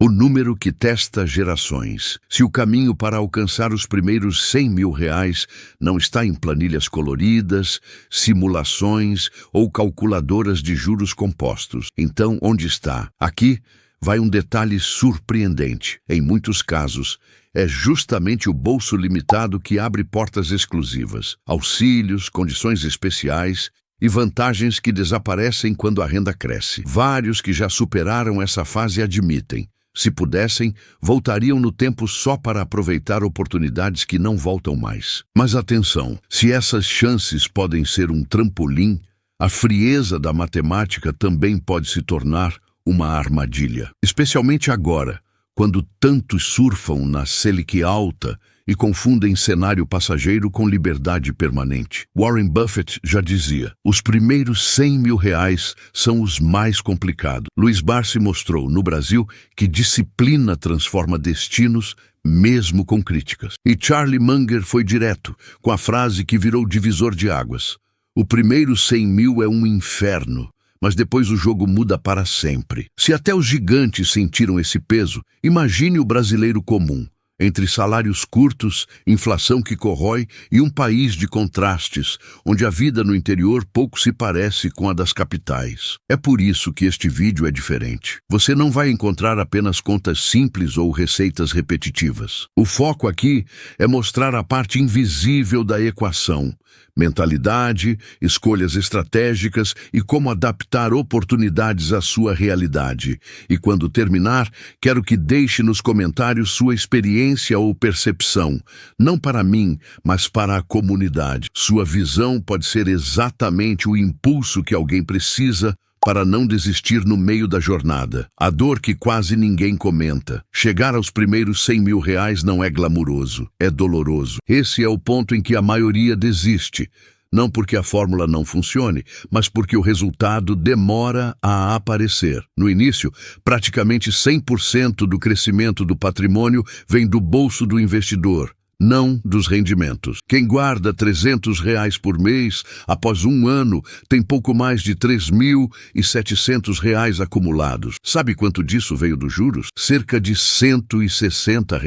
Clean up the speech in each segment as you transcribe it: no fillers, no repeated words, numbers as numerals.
O número que testa gerações. Se o caminho para alcançar os primeiros R$ 100.000 não está em planilhas coloridas, simulações ou calculadoras de juros compostos, então onde está? Aqui vai um detalhe surpreendente. Em muitos casos, é justamente o bolso limitado que abre portas exclusivas, auxílios, condições especiais e vantagens que desaparecem quando a renda cresce. Vários que já superaram essa fase admitem: se pudessem, voltariam no tempo só para aproveitar oportunidades que não voltam mais. Mas atenção, se essas chances podem ser um trampolim, a frieza da matemática também pode se tornar uma armadilha. Especialmente agora, quando tantos surfam na Selic alta e confundem cenário passageiro com liberdade permanente. Warren Buffett já dizia: os primeiros R$ 100.000 são os mais complicados. Luiz Barsi mostrou no Brasil que disciplina transforma destinos, mesmo com críticas. E Charlie Munger foi direto, com a frase que virou divisor de águas: o primeiro 100.000 é um inferno, mas depois o jogo muda para sempre. Se até os gigantes sentiram esse peso, imagine o brasileiro comum, entre salários curtos, inflação que corrói e um país de contrastes, onde a vida no interior pouco se parece com a das capitais. É por isso que este vídeo é diferente. Você não vai encontrar apenas contas simples ou receitas repetitivas. O foco aqui é mostrar a parte invisível da equação: mentalidade, escolhas estratégicas e como adaptar oportunidades à sua realidade. E quando terminar, quero que deixe nos comentários sua experiência ou percepção, não para mim, mas para a comunidade. Sua visão pode ser exatamente o impulso que alguém precisa para não desistir no meio da jornada. A dor que quase ninguém comenta. Chegar aos primeiros R$ 100.000 não é glamuroso, é doloroso. Esse é o ponto em que a maioria desiste. Não porque a fórmula não funcione, mas porque o resultado demora a aparecer. No início, praticamente 100% do crescimento do patrimônio vem do bolso do investidor, não dos rendimentos. Quem guarda R$ 300 por mês, após um ano, tem pouco mais de R$ 3.700 acumulados. Sabe quanto disso veio dos juros? Cerca de R$ 160.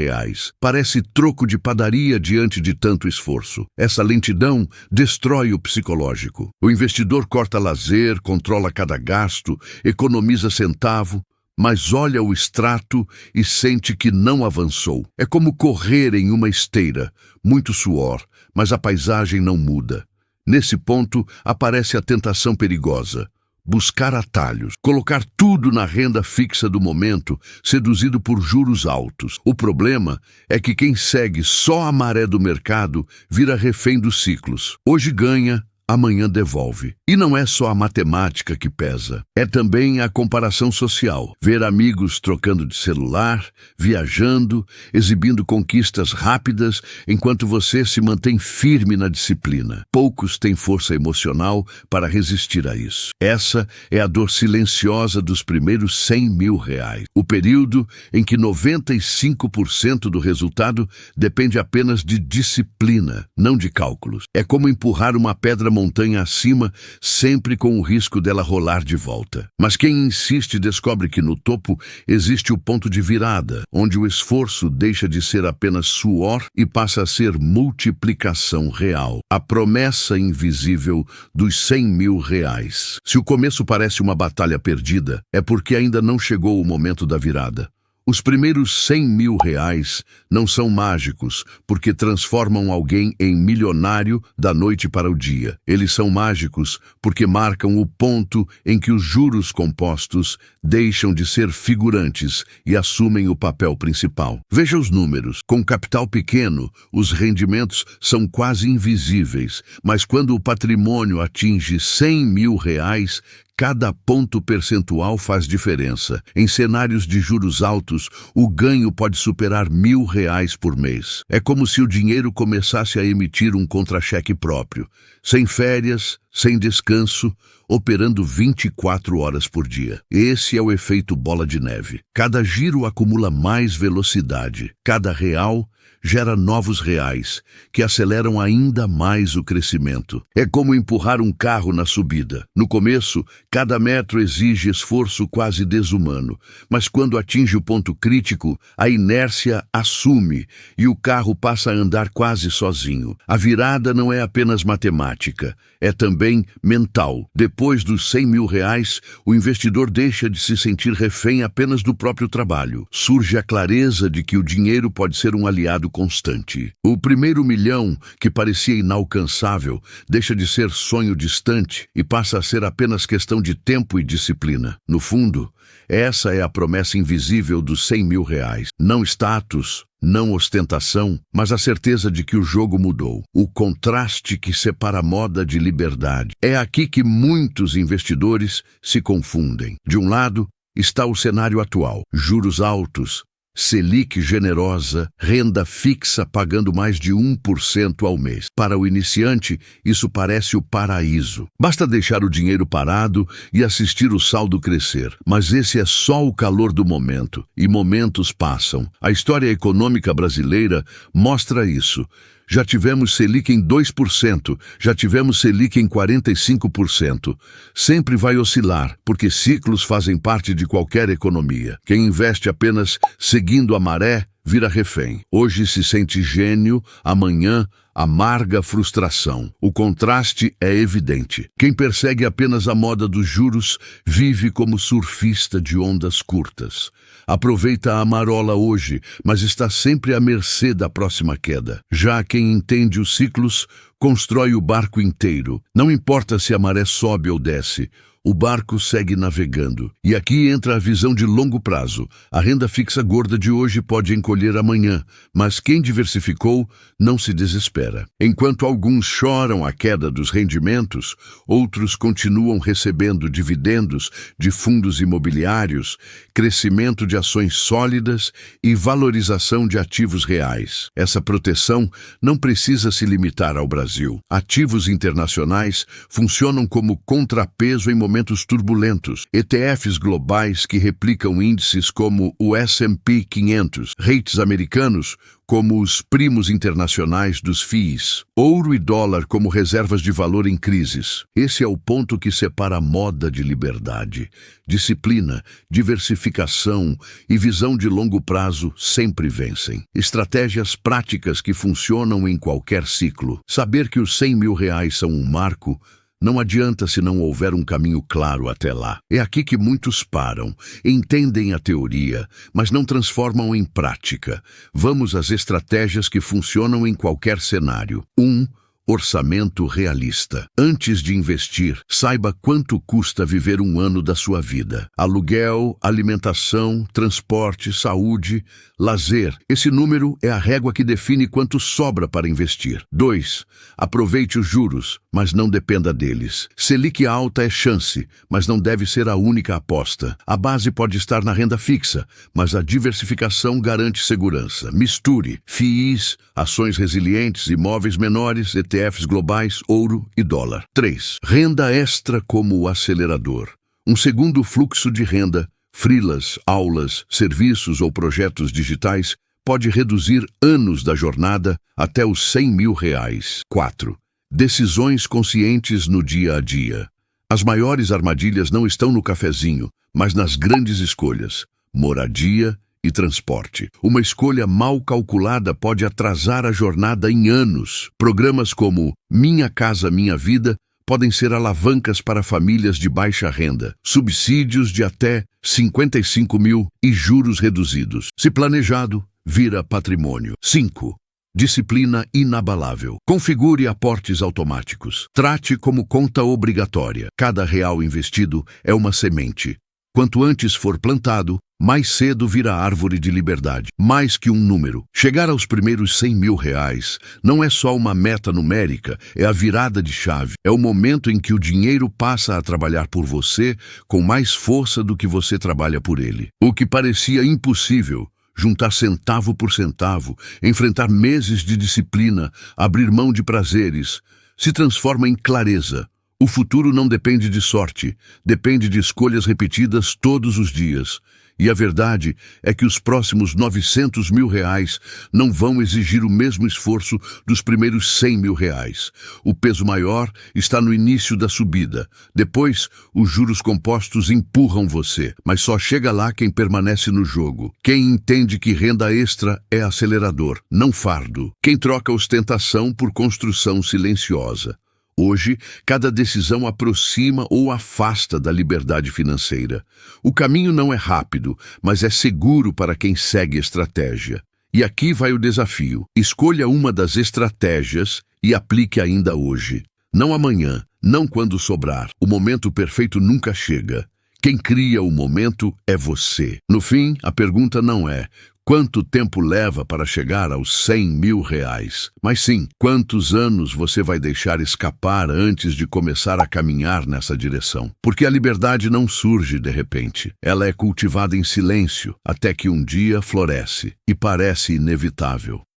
Parece troco de padaria diante de tanto esforço. Essa lentidão destrói o psicológico. O investidor corta lazer, controla cada gasto, economiza centavo, mas olha o extrato e sente que não avançou. É como correr em uma esteira, muito suor, mas a paisagem não muda. Nesse ponto, aparece a tentação perigosa: buscar atalhos, colocar tudo na renda fixa do momento, seduzido por juros altos. O problema é que quem segue só a maré do mercado vira refém dos ciclos. Hoje ganha, amanhã devolve. E não é só a matemática que pesa, é também a comparação social. Ver amigos trocando de celular, viajando, exibindo conquistas rápidas, enquanto você se mantém firme na disciplina. Poucos têm força emocional para resistir a isso. Essa é a dor silenciosa dos primeiros R$ 100.000. O período em que 95% do resultado depende apenas de disciplina, não de cálculos. É como empurrar uma pedra montanha acima, sempre com o risco dela rolar de volta. Mas quem insiste descobre que no topo existe o ponto de virada, onde o esforço deixa de ser apenas suor e passa a ser multiplicação real. A promessa invisível dos R$ 100.000. Se o começo parece uma batalha perdida, é porque ainda não chegou o momento da virada. Os primeiros R$ 100.000 não são mágicos, porque transformam alguém em milionário da noite para o dia. Eles são mágicos porque marcam o ponto em que os juros compostos deixam de ser figurantes e assumem o papel principal. Veja os números. Com capital pequeno, os rendimentos são quase invisíveis, mas quando o patrimônio atinge R$ 100.000, cada ponto percentual faz diferença. Em cenários de juros altos, o ganho pode superar R$ 1.000 por mês. É como se o dinheiro começasse a emitir um contra-cheque próprio, sem férias, sem descanso, operando 24 horas por dia. Esse é o efeito bola de neve. Cada giro acumula mais velocidade. Cada real gera novos reais, que aceleram ainda mais o crescimento. É como empurrar um carro na subida. No começo, cada metro exige esforço quase desumano, mas quando atinge o ponto crítico, a inércia assume e o carro passa a andar quase sozinho. A virada não é apenas matemática, é também mental. Depois dos 100 mil reais, o investidor deixa de se sentir refém apenas do próprio trabalho. Surge a clareza de que o dinheiro pode ser um aliado constante. O primeiro milhão, que parecia inalcançável, deixa de ser sonho distante e passa a ser apenas questão de tempo e disciplina. No fundo, essa é a promessa invisível dos 100 mil reais. Não status, não ostentação, mas a certeza de que o jogo mudou. O contraste que separa a moda de liberdade. É aqui que muitos investidores se confundem. De um lado, está o cenário atual. Juros altos, Selic generosa, renda fixa pagando mais de 1% ao mês. Para o iniciante, isso parece o paraíso. Basta deixar o dinheiro parado e assistir o saldo crescer. Mas esse é só o calor do momento, e momentos passam. A história econômica brasileira mostra isso. Já tivemos Selic em 2%, já tivemos Selic em 45%. Sempre vai oscilar, porque ciclos fazem parte de qualquer economia. Quem investe apenas seguindo a maré, vira refém. Hoje se sente gênio, amanhã amarga frustração. O contraste é evidente. Quem persegue apenas a moda dos juros vive como surfista de ondas curtas. Aproveita a marola hoje, mas está sempre à mercê da próxima queda. Já quem entende os ciclos, constrói o barco inteiro. Não importa se a maré sobe ou desce, o barco segue navegando. E aqui entra a visão de longo prazo. A renda fixa gorda de hoje pode encolher amanhã, mas quem diversificou não se desespera. Enquanto alguns choram a queda dos rendimentos, outros continuam recebendo dividendos de fundos imobiliários, crescimento de ações sólidas e valorização de ativos reais. Essa proteção não precisa se limitar ao Brasil. Ativos internacionais funcionam como contrapeso em momentos turbulentos. ETFs globais que replicam índices como o S&P 500, rates americanos como os primos internacionais dos FIIs, ouro e dólar como reservas de valor em crises. Esse é o ponto que separa a moda de liberdade. Disciplina, diversificação e visão de longo prazo sempre vencem. Estratégias práticas que funcionam em qualquer ciclo. Saber que os 100 mil reais são um marco não adianta se não houver um caminho claro até lá. É aqui que muitos param, entendem a teoria, mas não transformam em prática. Vamos às estratégias que funcionam em qualquer cenário. 1. Orçamento realista. Antes de investir, saiba quanto custa viver um ano da sua vida. Aluguel, alimentação, transporte, saúde, lazer. Esse número é a régua que define quanto sobra para investir. 2. Aproveite os juros, mas não dependa deles. Selic alta é chance, mas não deve ser a única aposta. A base pode estar na renda fixa, mas a diversificação garante segurança. Misture FIIs, ações resilientes, imóveis menores, ETFs globais, ouro e dólar. 3. Renda extra como o acelerador. Um segundo fluxo de renda, freelas, aulas, serviços ou projetos digitais, pode reduzir anos da jornada até os 100 mil reais. 4. Decisões conscientes no dia a dia. As maiores armadilhas não estão no cafezinho, mas nas grandes escolhas. Moradia e transporte. Uma escolha mal calculada pode atrasar a jornada em anos. Programas como Minha Casa Minha Vida podem ser alavancas para famílias de baixa renda, subsídios de até 55 mil e juros reduzidos. Se planejado, vira patrimônio. 5. Disciplina inabalável. Configure aportes automáticos. Trate como conta obrigatória. Cada real investido é uma semente. Quanto antes for plantado, mais cedo vira árvore de liberdade. Mais que um número. Chegar aos primeiros 100 mil reais não é só uma meta numérica, é a virada de chave. É o momento em que o dinheiro passa a trabalhar por você com mais força do que você trabalha por ele. O que parecia impossível, juntar centavo por centavo, enfrentar meses de disciplina, abrir mão de prazeres, se transforma em clareza. O futuro não depende de sorte, depende de escolhas repetidas todos os dias. E a verdade é que os próximos 900 mil reais não vão exigir o mesmo esforço dos primeiros 100 mil reais. O peso maior está no início da subida. Depois, os juros compostos empurram você, mas só chega lá quem permanece no jogo. Quem entende que renda extra é acelerador, não fardo. Quem troca ostentação por construção silenciosa. Hoje, cada decisão aproxima ou afasta da liberdade financeira. O caminho não é rápido, mas é seguro para quem segue estratégia. E aqui vai o desafio. Escolha uma das estratégias e aplique ainda hoje. Não amanhã, não quando sobrar. O momento perfeito nunca chega. Quem cria o momento é você. No fim, a pergunta não é quanto tempo leva para chegar aos 100 mil reais, mas sim, quantos anos você vai deixar escapar antes de começar a caminhar nessa direção. Porque a liberdade não surge de repente. Ela é cultivada em silêncio, até que um dia floresce e parece inevitável.